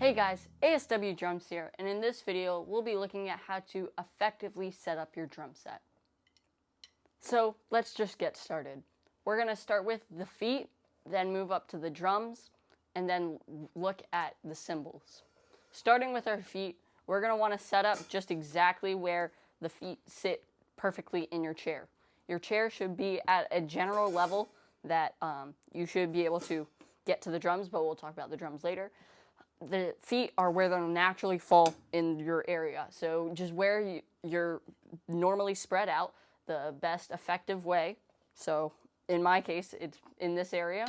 Hey guys, ASW Drums here, and in this video we'll be looking at how to effectively set up your drum set. So let's just get started. We're going to start with the feet, then move up to the drums, and then look at the cymbals. Starting with our feet, we're going to want to set up just exactly where the feet sit perfectly in your chair. Your chair should be at a general level that you should be able to get to the drums, but we'll talk about the drums later. The feet are where they'll naturally fall in your area. So just where you're normally spread out, the best effective way. So in my case, it's in this area,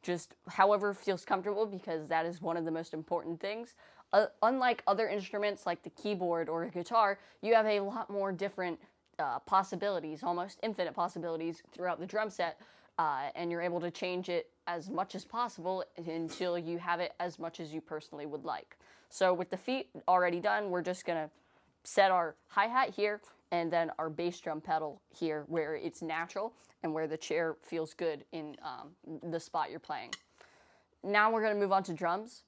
just however feels comfortable, because that is one of the most important things. Unlike other instruments like the keyboard or a guitar, you have a lot more different possibilities, almost infinite possibilities throughout the drum set. And you're able to change it as much as possible until you have it as much as you personally would like. So with the feet already done, we're just going to set our hi-hat here and then our bass drum pedal here where it's natural and where the chair feels good in the spot you're playing. Now we're going to move on to drums.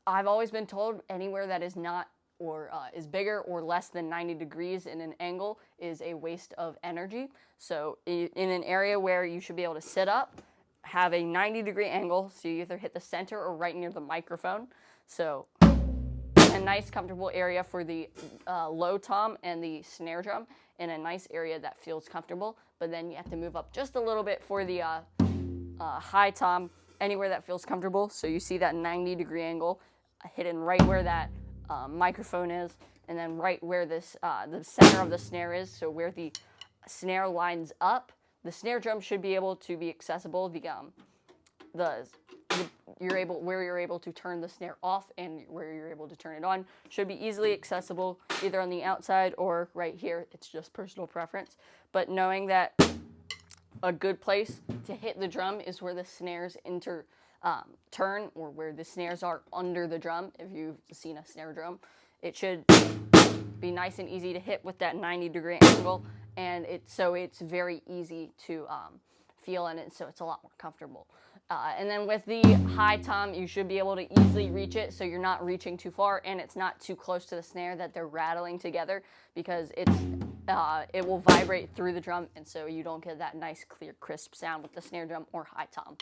I've always been told anywhere that is not or is bigger or less than 90 degrees in an angle is a waste of energy. So in an area where you should be able to sit up, have a 90-degree angle, so you either hit the center or right near the microphone. So a nice comfortable area for the low tom and the snare drum, in a nice area that feels comfortable, but then you have to move up just a little bit for the high tom, anywhere that feels comfortable. So you see that 90-degree angle hidden right where that microphone is, and then right where this the center of the snare is, so where the snare lines up, the snare drum should be able to be accessible. Where you're able to turn the snare off and where you're able to turn it on should be easily accessible, either on the outside or right here. It's just personal preference, but knowing that a good place to hit the drum is where the snares turn, or where the snares are under the drum. If you've seen a snare drum, it should be nice and easy to hit with that 90-degree angle, and it's very easy to feel in it, so it's a lot more comfortable. And then with the high tom, you should be able to easily reach it, so you're not reaching too far and it's not too close to the snare that they're rattling together, because it will vibrate through the drum, and so you don't get that nice, clear, crisp sound with the snare drum or high tom.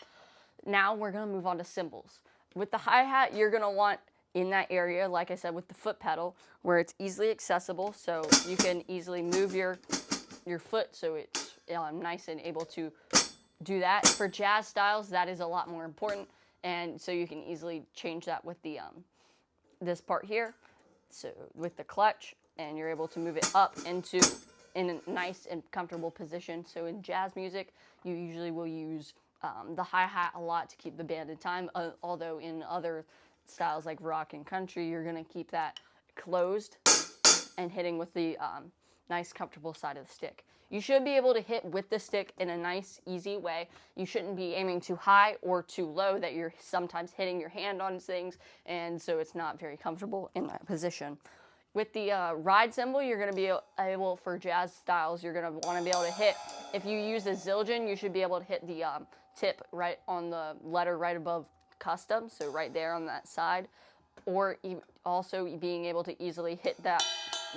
Now we're going to move on to cymbals. With the hi-hat, you're going to want in that area, like I said, with the foot pedal, where it's easily accessible, so you can easily move your foot so it's nice and able to do that. For jazz styles, that is a lot more important, and so you can easily change that with the this part here, so with the clutch, and you're able to move it up in a nice and comfortable position. So in jazz music, you usually will use the hi-hat a lot to keep the band in time, although in other styles like rock and country, you're going to keep that closed and hitting with the nice, comfortable side of the stick. You should be able to hit with the stick in a nice, easy way. You shouldn't be aiming too high or too low that you're sometimes hitting your hand on things, and so it's not very comfortable in that position. With the ride cymbal, you're going to be able, for jazz styles, you're going to want to be able to hit. If you use a Zildjian, you should be able to hit the tip right on the letter right above custom, so right there on that side, or also being able to easily hit that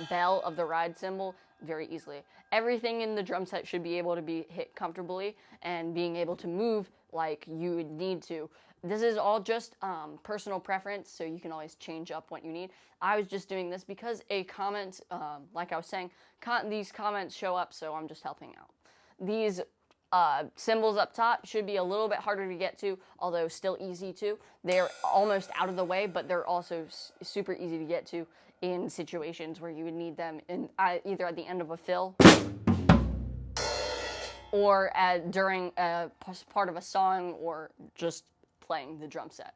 bell of the ride cymbal very easily. Everything in the drum set should be able to be hit comfortably and being able to move like you would need to. This is all just personal preference, so you can always change up what you need. I was just doing this because a comment, like I was saying, these comments show up, so I'm just helping out. These cymbals up top should be a little bit harder to get to, although still easy to. They're almost out of the way, but they're also super easy to get to in situations where you would need them either at the end of a fill or during a part of a song, or just playing the drum set.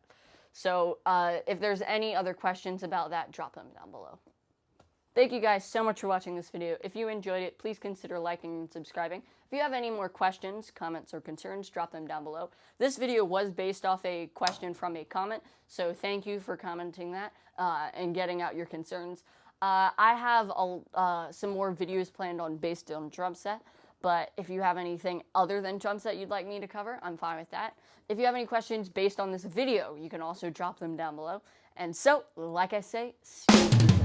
So if there's any other questions about that, drop them down below. Thank you guys so much for watching this video. If you enjoyed it, please consider liking and subscribing. If you have any more questions, comments, or concerns, drop them down below. This video was based off a question from a comment, so thank you for commenting that and getting out your concerns. I have some more videos planned on based on drum set, But if you have anything other than drums that you'd like me to cover, I'm fine with that. If you have any questions based on this video, you can also drop them down below. And so, like I say, stay tuned.